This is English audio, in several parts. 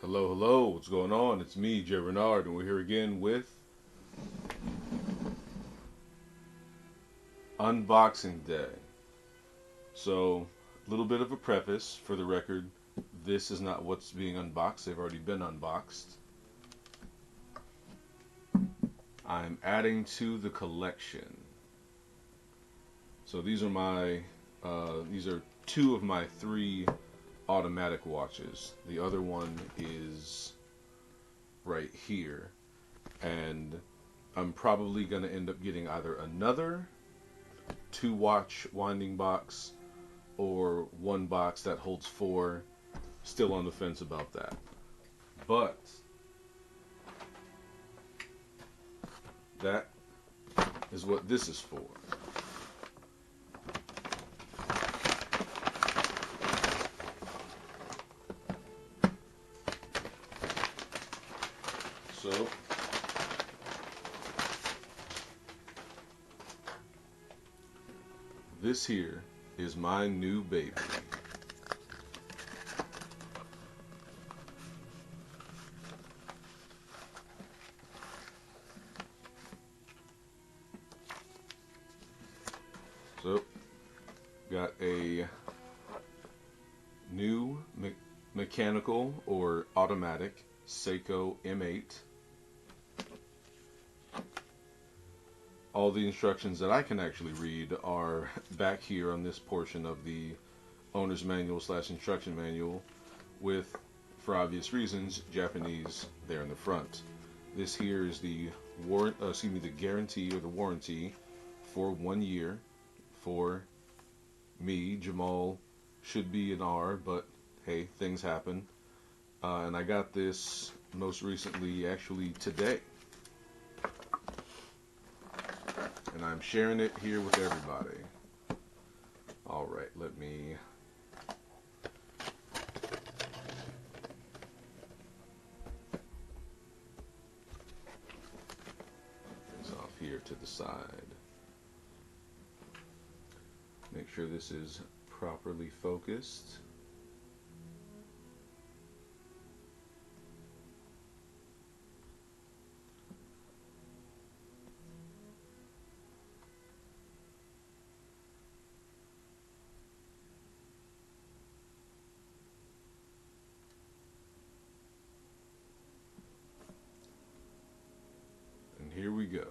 Hello, hello, what's going on? It's me, Jay Renard, and we're here again with Unboxing Day. So, a little bit of a preface for the record. This is not what's being unboxed, they've already been unboxed. I'm adding to the collection. So these are two of my three automatic watches. The other one is right here. And I'm probably going to end up getting either another two watch winding box or one box that holds four. Still on the fence about that. But that is what this is for. So this here is my new baby. So, got a new mechanical or automatic Seiko M8. All the instructions that I can actually read are back here on this portion of the owner's manual / instruction manual with, for obvious reasons, Japanese there in the front. This here is the the guarantee or the warranty for 1 year for me. Jamal should be an R, but hey, things happen. And I got this most recently, actually today. And I'm sharing it here with everybody. Alright, let me put this off here to the side. Make sure this is properly focused. And here we go.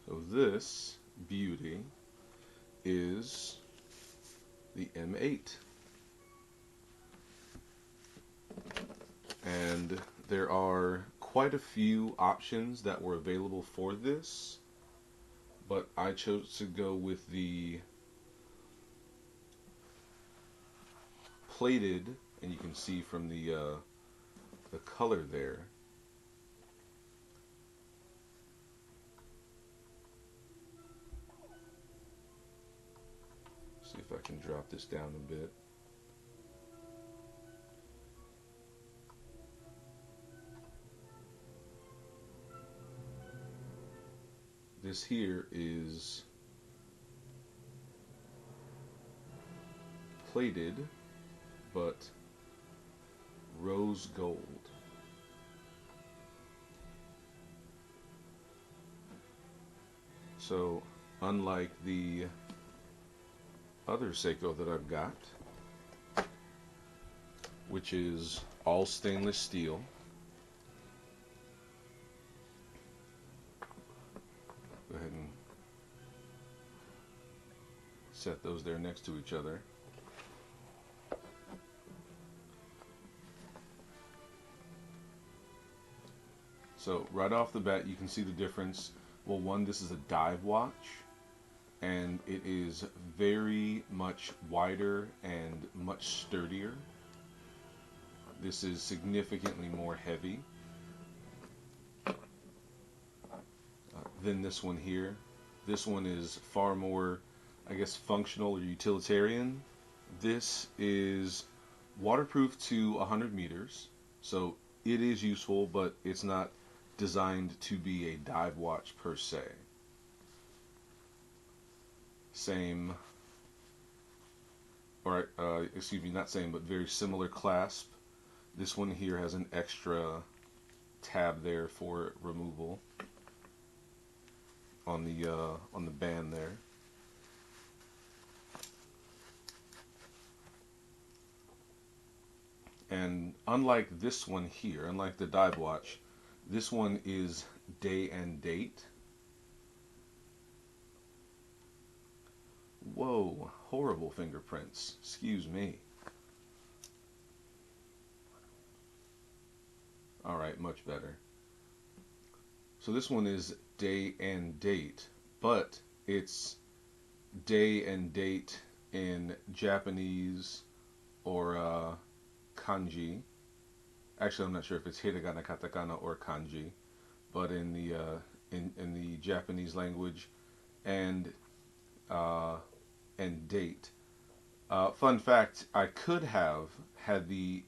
So this beauty is the M8. And there are quite a few options that were available for this, but I chose to go with the plated, and you can see from the color there. See if I can drop this down a bit. This here is plated, but rose gold. So, unlike the other Seiko that I've got, which is all stainless steel, go ahead and set those there next to each other. So right off the bat you can see the difference. Well, one, this is a dive watch, and it is very much wider and much sturdier. This is significantly more heavy than this one here. This one is far more, I guess, functional or utilitarian. This is waterproof to 100 meters, so it is useful, but it's not designed to be a dive watch per se. same, or excuse me, not same, but very similar clasp. This one here has an extra tab there for removal on the band there. And unlike this one here, unlike the dive watch, this one is day and date. Whoa, horrible fingerprints. Excuse me. Alright, much better. So this one is day and date, but it's day and date in Japanese or kanji. Actually, I'm not sure if it's hiragana, katakana, or kanji, but in the Japanese language, and date. Fun fact: I could have had the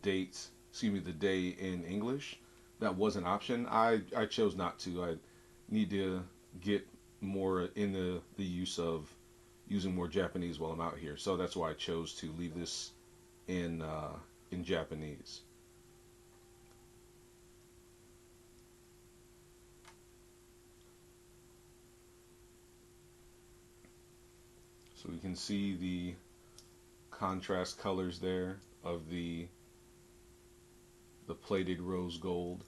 dates, excuse me, the day in English. That was an option. I chose not to. I need to get more in the use of using more Japanese while I'm out here, so that's why I chose to leave this in Japanese. So we can see the contrast colors there of the plated rose gold.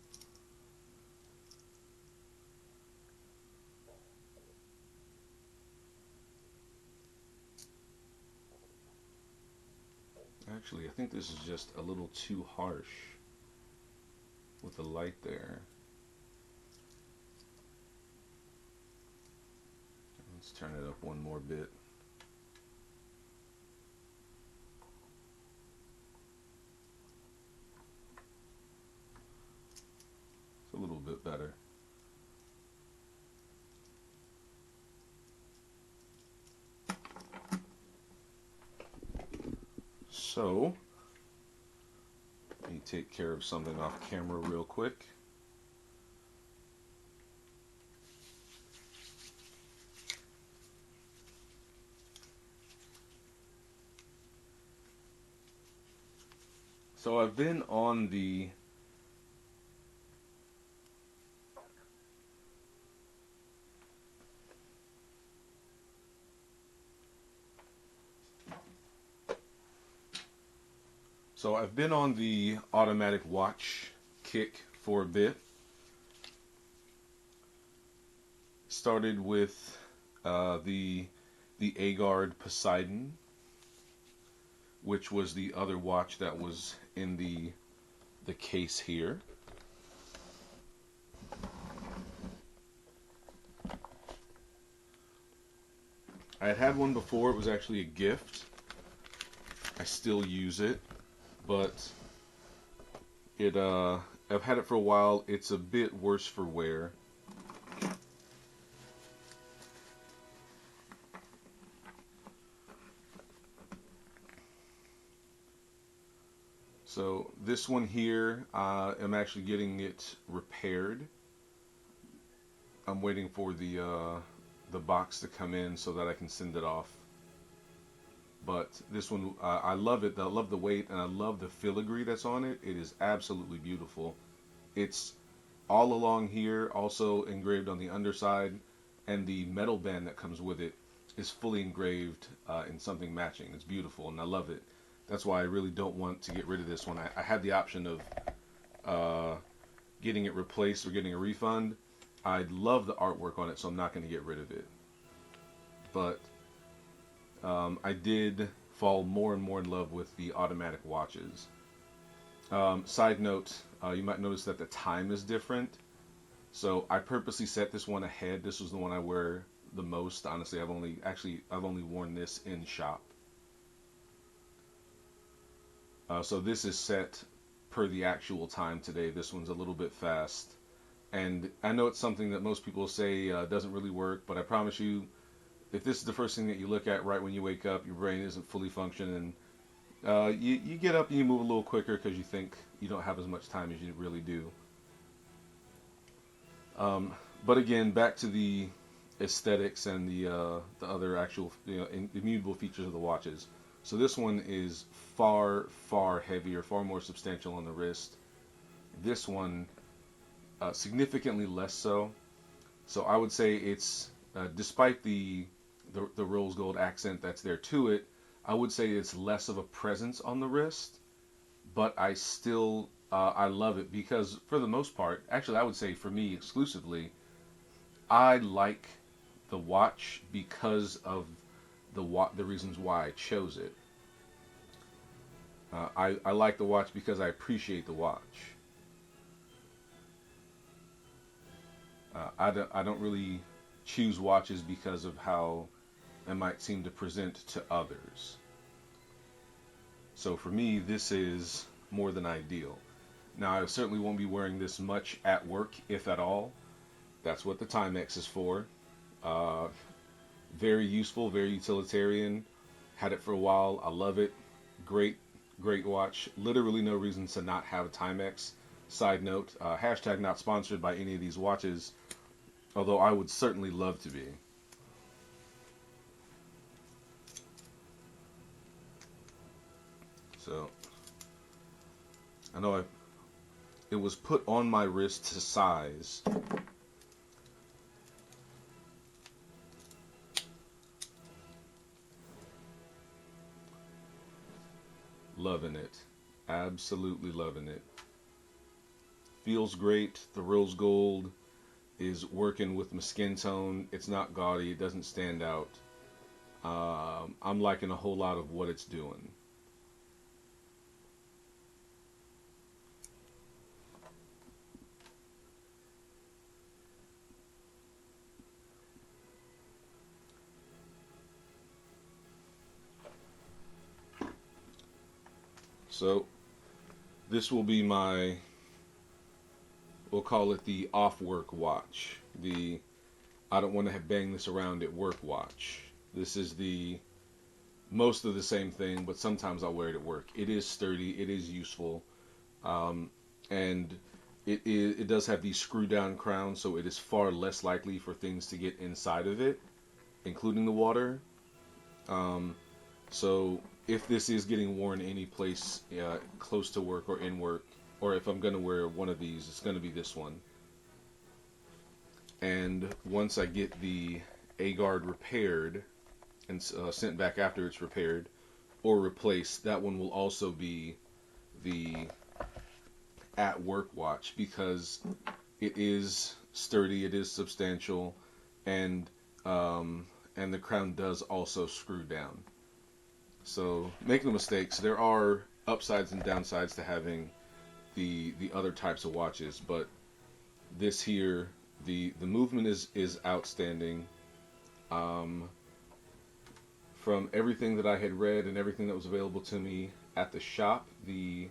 Actually, I think this is just a little too harsh with the light there. Let's turn it up one more bit. It's a little bit better. So, let me take care of something off camera real quick. So I've been on the automatic watch kick for a bit. Started with the A-Guard Poseidon, which was the other watch that was in the case here. I had one before. It was actually a gift. I still use it, but I've had it for a while. It's a bit worse for wear. So this one here, I'm actually getting it repaired. I'm waiting for the box to come in so that I can send it off. But this one, I love it. I love the weight, and I love the filigree that's on it. It is absolutely beautiful. It's all along here, also engraved on the underside, and the metal band that comes with it is fully engraved in something matching. It's beautiful, and I love it. That's why I really don't want to get rid of this one. I had the option of getting it replaced or getting a refund. I love the artwork on it, so I'm not going to get rid of it. But I did fall more and more in love with the automatic watches. Side note, you might notice that the time is different. So I purposely set this one ahead. This was the one I wear the most. Honestly, I've only worn this in shop. So this is set per the actual time today. This one's a little bit fast. And I know it's something that most people say doesn't really work, but I promise you, if this is the first thing that you look at right when you wake up, your brain isn't fully functioning, and you get up and you move a little quicker because you think you don't have as much time as you really do. But again, back to the aesthetics and the other actual immutable features of the watches. So this one is far heavier, far more substantial on the wrist. This one significantly less so. So I would say it's despite the rose gold accent that's there to it, I would say it's less of a presence on the wrist, but I still I love it because for the most part, actually I would say for me exclusively, I like the watch because of the reasons why I chose it. I like the watch because I appreciate the watch. I don't really choose watches because of how it might seem to present to others. So for me, this is more than ideal. Now, I certainly won't be wearing this much at work, if at all. That's what the Timex is for. Uh, Very useful, very utilitarian. Had it for a while. I love it. Great, great watch. Literally no reason to not have a Timex. Side note, hashtag not sponsored by any of these watches, although I would certainly love to be. So I know it was put on my wrist to size. Loving it. Absolutely loving it. Feels great. The rose gold is working with my skin tone. It's not gaudy. It doesn't stand out. I'm liking a whole lot of what it's doing. So this will be my, we'll call it the off work watch. The I don't want to have bang this around at work watch. This is the most of the same thing, but sometimes I'll wear it at work. It is sturdy. It is useful. Um, and it does have these screw down crowns, so it is far less likely for things to get inside of it, including the water. Um, so if this is getting worn any place close to work or in work, or if I'm going to wear one of these, it's going to be this one. And once I get the A guard repaired and sent back after it's repaired or replaced, that one will also be the at work watch because it is sturdy, it is substantial, and and the crown does also screw down. So make no mistakes, there are upsides and downsides to having the other types of watches, but this here, the movement is outstanding. Um, from everything that I had read and everything that was available to me at the shop, the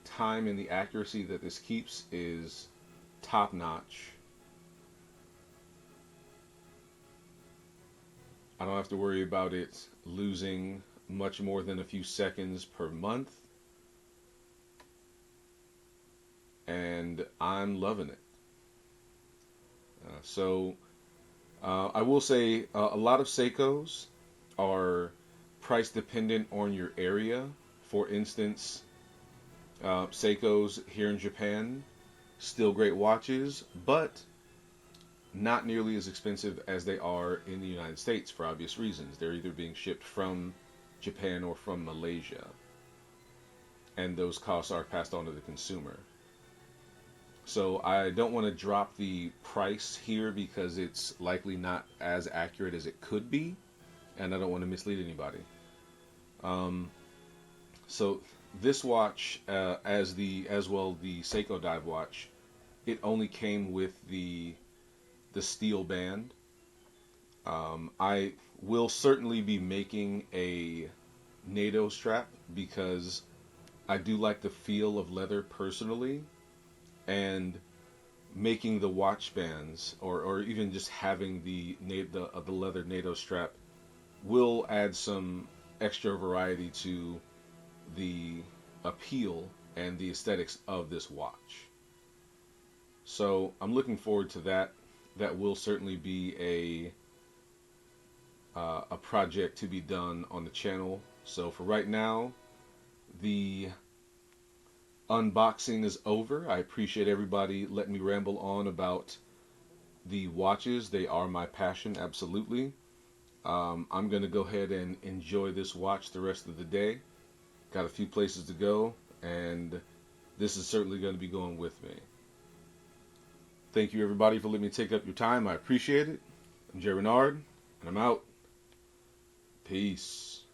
time and the accuracy that this keeps is top notch. I don't have to worry about it losing much more than a few seconds per month, and I'm loving it. I will say a lot of Seikos are price dependent on your area. For instance, Seikos here in Japan, still great watches, but not nearly as expensive as they are in the United States for obvious reasons. They're either being shipped from Japan or from Malaysia, and those costs are passed on to the consumer. So I don't want to drop the price here because it's likely not as accurate as it could be, and I don't want to mislead anybody. Um, so this watch, as well the Seiko dive watch, it only came with the steel band. I will certainly be making a NATO strap because I do like the feel of leather personally, and making the watch bands or even just having the leather NATO strap will add some extra variety to the appeal and the aesthetics of this watch. So I'm looking forward to that. that will certainly be a project to be done on the channel. So for right now, the unboxing is over. I appreciate everybody letting me ramble on about the watches. They are my passion, absolutely. I'm going to go ahead and enjoy this watch the rest of the day. Got a few places to go, and this is certainly going to be going with me. Thank you, everybody, for letting me take up your time. I appreciate it. I'm Jay Renard, and I'm out. Peace.